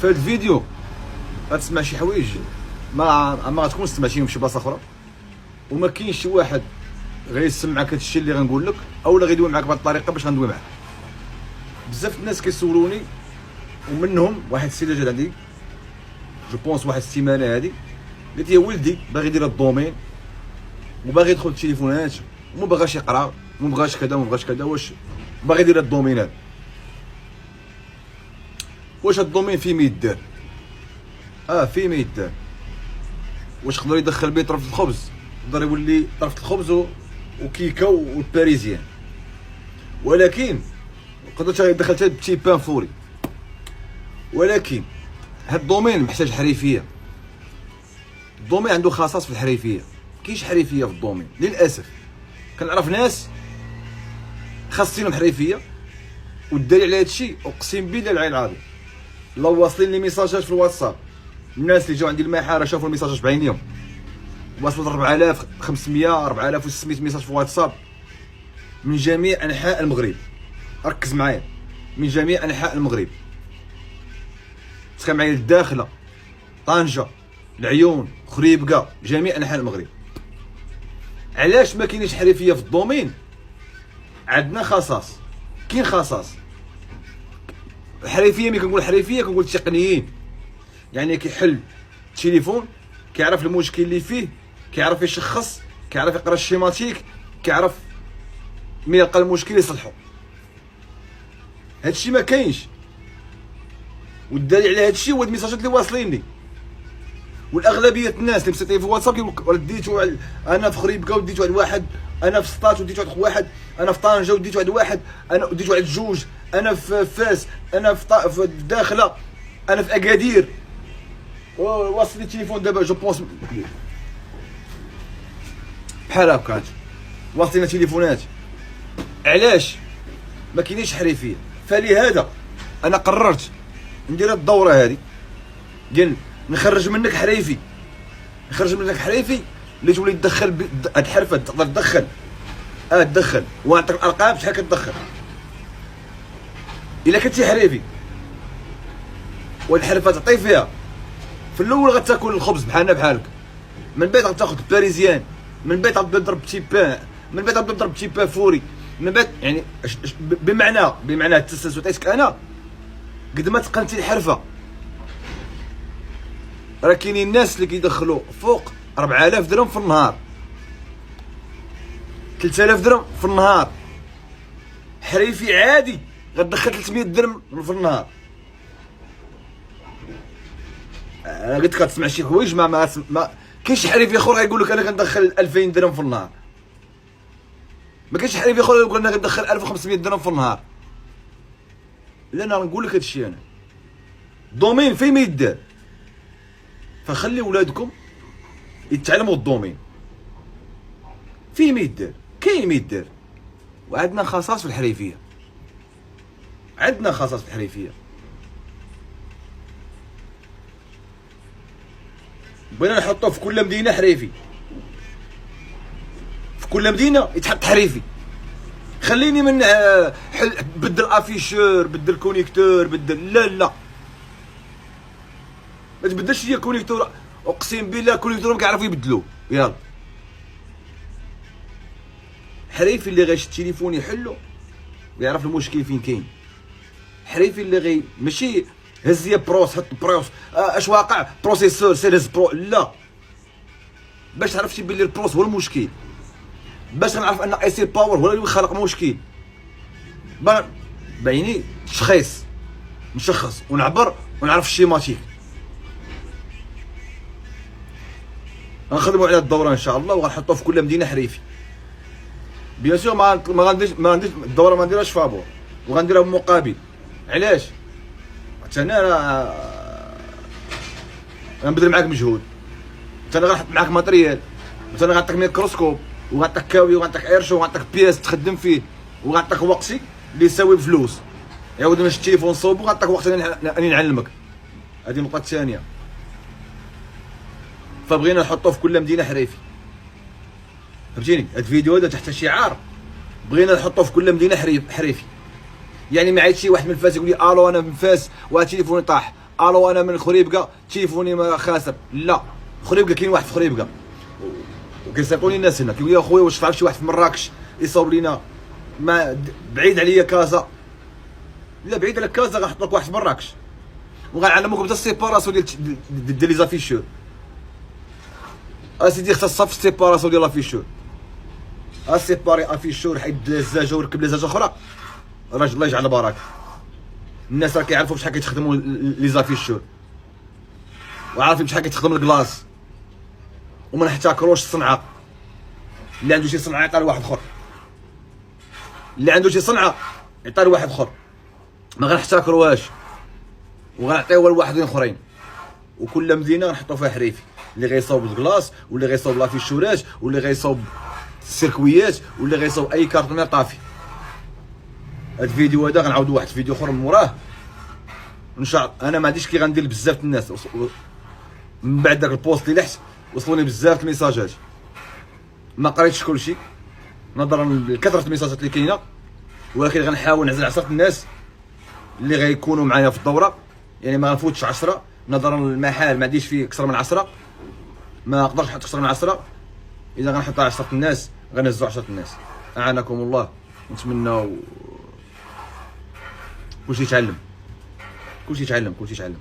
في هذا الفيديو غتسمع شي حوايج ما غتكونش سمعتيهم في شي بلاصه اخرى، وما كاينش شي واحد غيسمعك هذا الشيء اللي غنقول لك اولا غيدوي معاك بهذه الطريقه باش غندوي معاك. بزاف الناس كيسولوني، ومنهم واحد السيده جات عندي جو بونس واحد السيمانه هادي، قالت لي ولدي باغي يدير الدومين وباغي يدخل التليفونات وما باغاش يقرا وما بغاش كذا وما بغاش كذا، واش باغي يدير الدومين هذا؟ واش هاد الدومين فيه ما يدار؟ فيه ما يدار. واش يقدر يدخل به طرف الخبز؟ يقدر يولي طرف الخبز وكيكا والباريزيان، ولكن يقدر يدخل حتى بتي بان فوري. ولكن هاد الدومين محتاج حريفيه. الدومين عنده خصائص في الحريفيه، كاينش حريفيه في الدومين للاسف. كنعرف ناس خاصينهم حريفيه، والدليل على هادشي اقسم بالله العلي العظيم، لو واصلين لي ميساجات في الواتساب، الناس اللي جاو عندي المحاره شافوا الميساجات بعينيهم، وصلوا 4500 4600 ميساج في الواتساب من جميع انحاء المغرب. ركز معايا، من جميع انحاء المغرب، تسمع معايا، الداخله، طنجه، العيون، خريبكه، جميع انحاء المغرب. علاش ما كاينينش حريفيه في الدومين؟ عندنا خصاص، كاين خصاص. الحريفيه ملي كنقول حريفيه كنقول تقنيين، يعني كيحل التليفون، كيعرف المشكل اللي فيه، كيعرف يشخص، كيعرف يقرا الشيماتيك، كيعرف ملي يلقى المشكل يصلحو. هادشي ما كاينش، والدليل على هادشي هو هاد الميساجات اللي واصلين لي. والاغلبيه الناس اللي مسيطرين في الواتساب كيقول ديتو انا في خريبكه وديتو عند واحد، انا في سطات وديتو عند واحد، انا في طنجه وديتو عند واحد، انا وديتو عند جوج، انا في فاس، انا في الداخله، انا في اكادير. واصل لي التليفون دابا جو بونس بحال هكا واصلين تليفونات. علاش ما كاينينش حريفيه؟ فلهذا انا قررت ندير الدوره هذه ديال نخرج منك حريفي، نخرج منك حريفي اللي تولي تدخل هاد الحرفه، تقدر تدخل تدخل، ونعطيك الارقام شحال كتدخل الا كنتي حريفي. والحرفه تعطي فيها في الاول غتاكل الخبز بحالنا بحالك، من بعد غتاخذ الباريزيان، من بعد غتبدا تضرب بتي بان، من بعد غتبدا تضرب بتي بان فوري، من بعد يعني بمعنى التسلسل عطيتك انا قد ما تقنتي الحرفه. راه كاينين الناس اللي كيدخلوا فوق 4000 درهم في النهار، 3000 درهم في النهار. حريفي عادي غتدخل 300 درهم في النهار. انا قلت لك غتسمع شي حوايج ما كاينش حريفي اخر غيقول لك انا كندخل 2000 درهم في النهار. ما كاينش حريفي اخر يقول انا كندخل 1500 درهم في النهار. لا انا نقول لك هادشي، انا دومين فين ما يدار، فخلي ولادكم يتعلموا الدومين فين ما يدار، كاين ما يدار. وعندنا خصائص في الحريفيه، عندنا خصائص في الحريفيه. بغينا نحطوه في كل مدينه حريفي، في كل مدينه يتحط حريفي. خليني من بدل افيشور، بدل كونيكتور، بدل لا ما تبدلش ليا كونيكتور، اقسم بالله كونيكتور ما كيعرفوا يبدلوه. يلا حريفي اللي غيش التليفون يحلو ويعرف المشكل فين كاين. حريفي اللي غي ماشي هز ليا بروس، حط بروس اش واقع بروسيسور سيريز برو، لا، باش تعرف بلي البروس هو المشكل، باش نعرف ان اي سي باور هو اللي خلق مشكل. بعيني تشخيص، نشخص ونعبر ونعرف الشيماتيك. غنخدموا على الدوره ان شاء الله، وغنحطوه في كل مدينه حريفي. بيان سور ما غنديرش الدوره، ما نديرهاش فابور، وغنديرها بمقابل. علاش؟ حتى انا غنبذل معاك مجهود، حتى انا غنحط معاك ماتريال، حتى انا غنعطيك ميكروسكوب، وغنعطيك كاوي، وغنعطيك ايرشو، وغنعطيك بياس تخدم فيه، وغنعطيك وقتي اللي يساوي بفلوس. عاود باش التليفون صوبو غنعطيك وقت اني نعلمك. هذه النقطه الثانيه. فبغينا نحطوه في كل مدينه حريفي، فهمتيني؟ هاد الفيديو هذا تحت شعار بغينا نحطوه في كل مدينه حريفي. يعني ما عاد شي واحد من فاس يقول لي الو انا من فاس وهاد تليفوني طاح، الو انا من خريبكا تليفوني ما خاسر. لا، خريبكا كاين واحد في خريبكا وكيسيقوني الناس هنا كيقول لي اخويا واش تعرف شي واحد في مراكش يصاوب لينا ما بعيد عليا كازا. لا، بعيد على كازا غنحط لك واحد في مراكش وغنعلموكم حتى السيباراسيون ديال لي زافيشور. اسيدي خصها تصاف السيباراسيون ديال لافيشور. اسيباري افيشور حيد الزاجه وركب لي زاجه اخرى. راجل الله يجعل البركه. الناس راه كيعرفوا بشحال كيتخدموا لي زافيشور وعارفين بشحال كيتخدم الكلاص وما نحتكروش الصنعه. اللي عنده شي صنعه يعطيها لواحد اخر، اللي عنده شي صنعه يعطيها لواحد اخر، ما غنحتكروهاش وغنعطيوها لواحدين اخرين. وكل مدينه غنحطوا فيها حريفي اللي غيصاوب الكلاص واللي غيصاوب لافيشورات واللي غيصاوب السيركويات واللي غيصاوب اي كارطونير طافي. هاد الفيديو هذا غنعاودو واحد الفيديو اخر من موراه ان شاء الله. انا ما عنديش كي غندير بزاف الناس من بعد داك البوست اللي لحت وصلوني بزاف الميساجات، ما قريتش كلشي نظرا لكثره الميساجات اللي كاينه، ولكن غنحاول نعزل 10 الناس اللي غيكونوا معايا في الدوره. يعني ما غنفوتش 10 نظرا للمحال ما عنديش فيه اكثر من 10، ما نقدرش نحط اكثر من 10. اذا غنحط 10 الناس غنهزوا 10 الناس. اعانكم الله. نتمنى كلشي يتعلم، كلشي يتعلم، كلشي يتعلم.